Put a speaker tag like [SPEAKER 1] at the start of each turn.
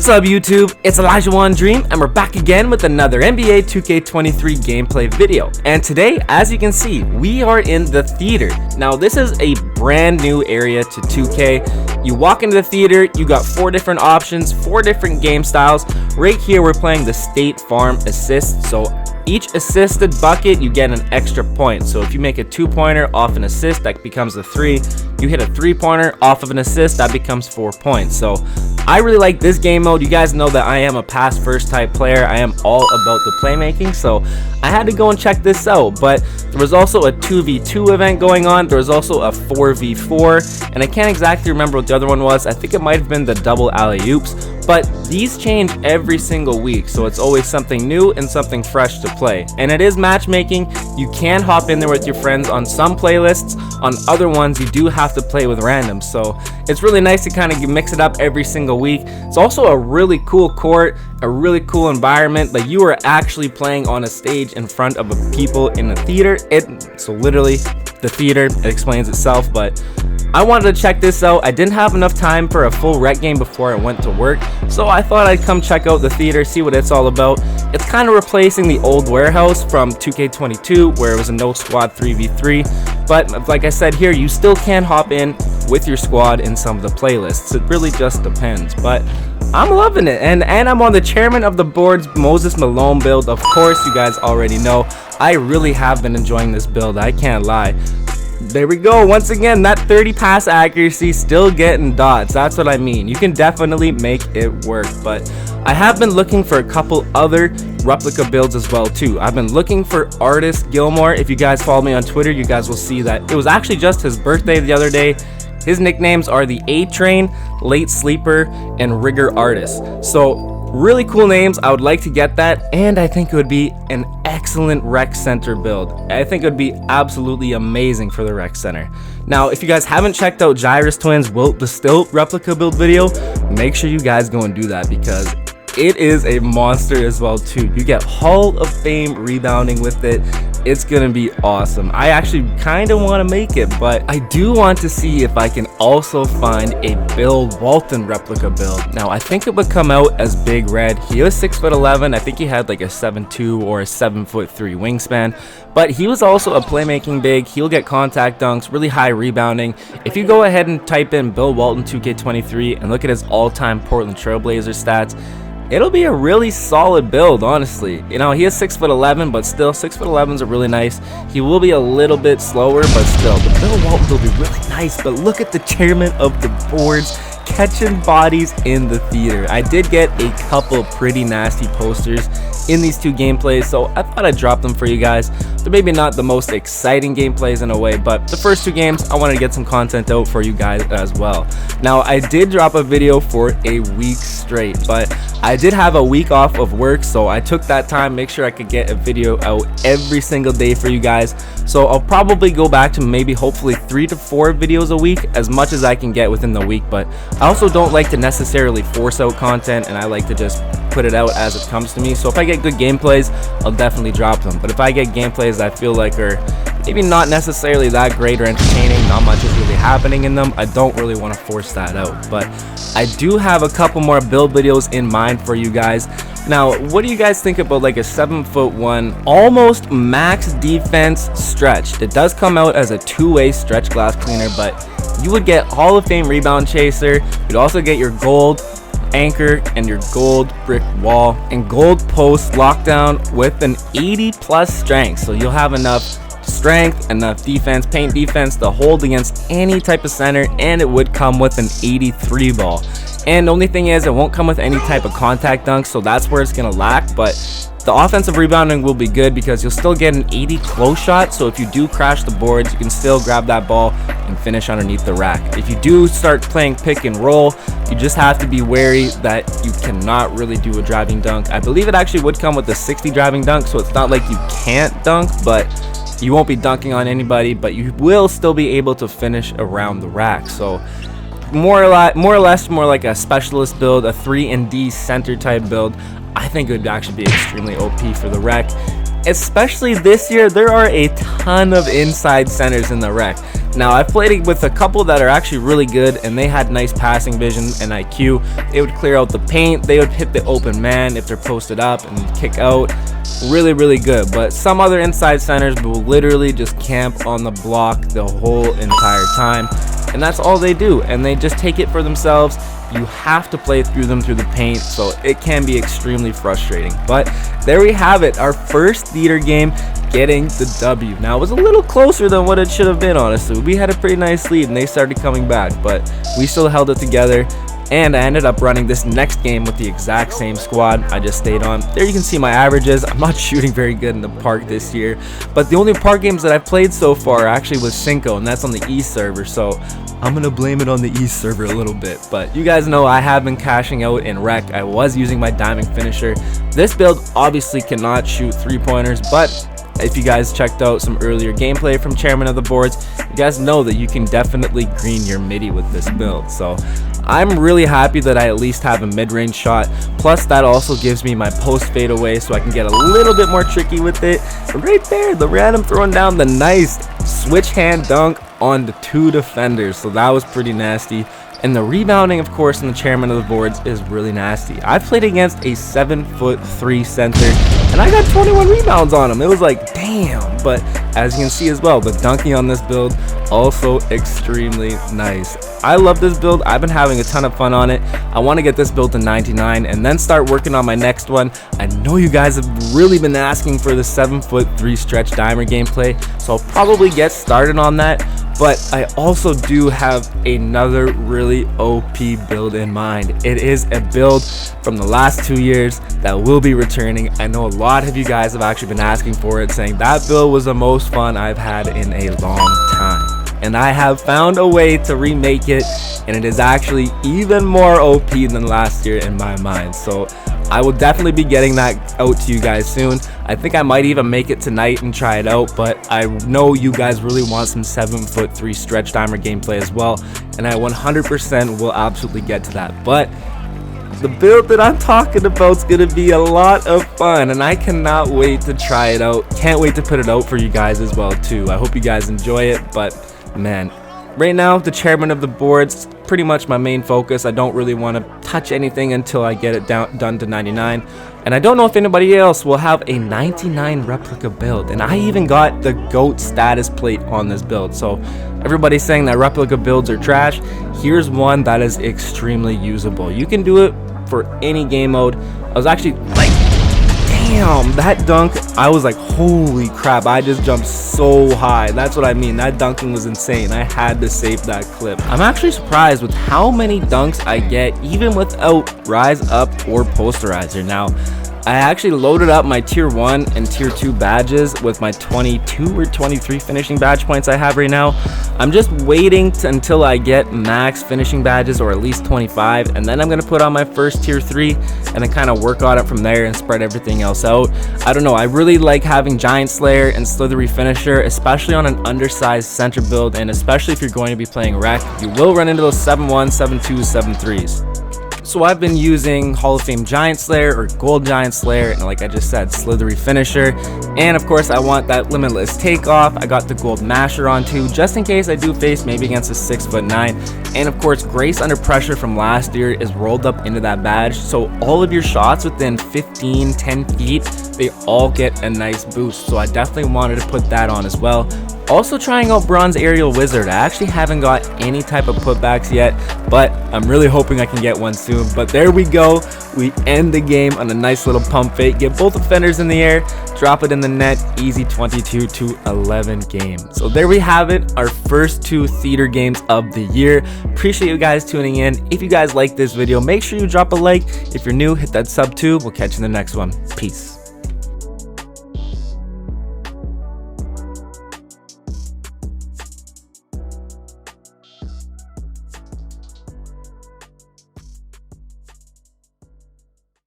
[SPEAKER 1] What's up YouTube? It's Elijah One Dream and we're back again with another NBA 2K23 gameplay video. And today, as you can see, we are in the theater. Now this is a brand new area to 2K. You walk into the theater, you got 4 different options, 4 different game styles. Right here we're playing the State Farm Assist. So each assisted bucket, you get an extra point. So if you make a 2-pointer off an assist, that becomes a 3. You hit a 3-pointer off of an assist, that becomes 4 points. So I really like this game mode. You guys know that I am a pass first type player. I am all about the playmaking, so I had to go and check this out. But there was also a 2v2 event going on. There was also a 4v4, and I can't exactly remember what the other one was. I think it might have been the double alley-oops. But these change every single week, so it's always something new and something fresh to play. And it is matchmaking. You can hop in there with your friends on some playlists. On other ones, you do have to play with randoms. So it's really nice to kind of mix it up every single week. It's also a really cool court, a really cool environment. Like, you are actually playing on a stage in front of people in a theater. So literally, the theater, it explains itself. But I wanted to check this out. I didn't have enough time for a full rec game before I went to work, so I thought I'd come check out the theater, see what it's all about. It's kind of replacing the old warehouse from 2K22 where it was a no squad 3v3, but like I said here, you still can hop in with your squad in some of the playlists. It really just depends, but I'm loving it. And I'm on the chairman of the Boards Moses Malone build. Of course, you guys already know I really have been enjoying this build, I can't lie. There we go. Once again, that 30 pass accuracy, still getting dots. That's what I mean. You can definitely make it work. But I have been looking for a couple other replica builds as well too. I've been looking for Artist Gilmore. If you guys follow me on Twitter, you guys will see that it was actually just his birthday the other day. His nicknames are the A-Train, Late Sleeper, and Rigger Artist. So really cool names. I would like to get that, and I think it would be an excellent rec center build. I think it would be absolutely amazing for the rec center. Now, if you guys haven't checked out Gyrus Twins' Wilt the Stilt replica build video, make sure you guys go and do that because it is a monster as well too. You get Hall of Fame rebounding with it. It's gonna be awesome. I actually kind of want to make it, but I do want to see if I can also find a Bill Walton replica build. Now, I think it would come out as Big Red. He was 6'11". I think he had like a 7'2" or a 7'3" wingspan, but he was also a playmaking big. He'll get contact dunks, really high rebounding. If you go ahead and type in Bill Walton 2K23 and look at his all-time Portland Trailblazers stats, it'll be a really solid build, honestly. You know, he is 6'11", but still 6'11s are really nice. He will be a little bit slower, but still, the Bill Walton will be really nice. But look at the chairman of the boards catching bodies in the theater. I did get a couple pretty nasty posters in these 2 gameplays, so I thought I'd drop them for you guys. They're maybe not the most exciting gameplays in a way, but the first 2 games, I wanted to get some content out for you guys as well. Now, I did drop a video for a week straight, but I did have a week off of work, so I took that time, make sure I could get a video out every single day for you guys. So I'll probably go back to maybe hopefully 3 to 4 videos a week, as much as I can get within the week. But I also don't like to necessarily force out content, and I like to just put it out as it comes to me. So if I get good gameplays, I'll definitely drop them. But if I get gameplays I feel like are maybe not necessarily that great or entertaining, not much is really happening in them, I don't really want to force that out. But I do have a couple more build videos in mind for you guys. Now, what do you guys think about like a 7'1", almost max defense stretch? It does come out as a 2-way stretch glass cleaner, but you would get Hall of Fame rebound chaser. You'd also get your gold anchor and your gold brick wall and gold post lockdown with an 80+ strength. So you'll have enough strength, enough defense, paint defense to hold against any type of center, and it would come with an 83 ball. And the only thing is, it won't come with any type of contact dunk, so that's where it's gonna lack. But the offensive rebounding will be good because you'll still get an 80 close shot, so if you do crash the boards, you can still grab that ball and finish underneath the rack. If you do start playing pick and roll, you just have to be wary that you cannot really do a driving dunk. I believe it actually would come with a 60 driving dunk, so it's not like you can't dunk, but you won't be dunking on anybody, but you will still be able to finish around the rack. So more or less like a specialist build, a 3 and D center type build. I think it would actually be extremely OP for the rec. especially this year, there are a ton of inside centers in the rec. Now, I've played with a couple that are actually really good, and they had nice passing vision and IQ. They would clear out the paint, they would hit the open man if they're posted up and kick out. Really, really good. But some other inside centers will literally just camp on the block the whole entire time, and that's all they do, and they just take it for themselves. You have to play through them through the paint, so it can be extremely frustrating. But there we have it, our first theater game getting the W. Now, it was a little closer than what it should have been, honestly. We had a pretty nice lead and they started coming back, but we still held it together. And I ended up running this next game with the exact same squad I just stayed on. There you can see my averages. I'm not shooting very good in the park this year, but the only park games that I've played so far actually was Cinco, and that's on the East server, so I'm gonna blame it on the East server a little bit. But you guys know I have been cashing out in rec. I was using my diamond finisher. This build obviously cannot shoot 3-pointers, but if you guys checked out some earlier gameplay from Chairman of the Boards, you guys know that you can definitely green your midi with this build. So I'm really happy that I at least have a mid-range shot. Plus that also gives me my post fadeaway, so I can get a little bit more tricky with it. Right there, the random throwing down the nice switch hand dunk on the 2 defenders. So that was pretty nasty. And the rebounding, of course, in the Chairman of the Boards is really nasty. I've played against a 7'3" center, and I got 21 rebounds on him. It was like, damn. But as you can see as well, the dunking on this build also extremely nice. I love this build. I've been having a ton of fun on it. I want to get this build to 99 and then start working on my next one. I know you guys have really been asking for the 7'3" stretch dimer gameplay, so I'll probably get started on that. But I also do have another really OP build in mind. It is a build from the last 2 years that will be returning. I know a lot of you guys have actually been asking for it, saying that build was the most fun I've had in a long time. And I have found a way to remake it, and it is actually even more OP than last year in my mind. So I will definitely be getting that out to you guys soon. I think I might even make it tonight and try it out, but I know you guys really want some 7'3" stretch dimer gameplay as well, and I 100% will absolutely get to that. But the build that I'm talking about is going to be a lot of fun, and I cannot wait to try it out. Can't wait to put it out for you guys as well too. I hope you guys enjoy it. But man, right now the Chairman of the Boards, pretty much my main focus. I don't really want to touch anything until I get it done to 99. And I don't know if anybody else will have a 99 replica build. And I even got the GOAT status plate on this build. So everybody's saying that replica builds are trash. Here's one that is extremely usable. You can do it for any game mode. I was actually like, damn, that dunk, I was like, holy crap, I just jumped so high. That's what I mean. That dunking was insane. I had to save that clip. I'm actually surprised with how many dunks I get even without rise up or posterizer. Now, I actually loaded up my tier 1 and tier 2 badges with my 22 or 23 finishing badge points I have right now. I'm just waiting until I get max finishing badges, or at least 25, and then I'm going to put on my first tier 3 and then kind of work on it from there and spread everything else out. I don't know, I really like having Giant Slayer and Slithery Finisher, especially on an undersized center build, and especially if you're going to be playing rec. You will run into those 7-1, 7-2, 7-3s. So I've been using Hall of Fame Giant Slayer or Gold Giant Slayer, and like I just said, Slithery Finisher. And of course I want that Limitless Takeoff. I got the Gold Masher on too, just in case I do face maybe against a 6'9". And of course Grace Under Pressure from last year is rolled up into that badge, so all of your shots within 10 feet, they all get a nice boost. So I definitely wanted to put that on as well. Also trying out Bronze Aerial Wizard. I actually haven't got any type of putbacks yet, but I'm really hoping I can get one soon. But there we go. We end the game on a nice little pump fake. Get both defenders in the air, drop it in the net. Easy 22-11 game. So there we have it, our first 2 theater games of the year. Appreciate you guys tuning in. If you guys like this video, make sure you drop a like. If you're new, hit that sub too. We'll catch you in the next one. Peace.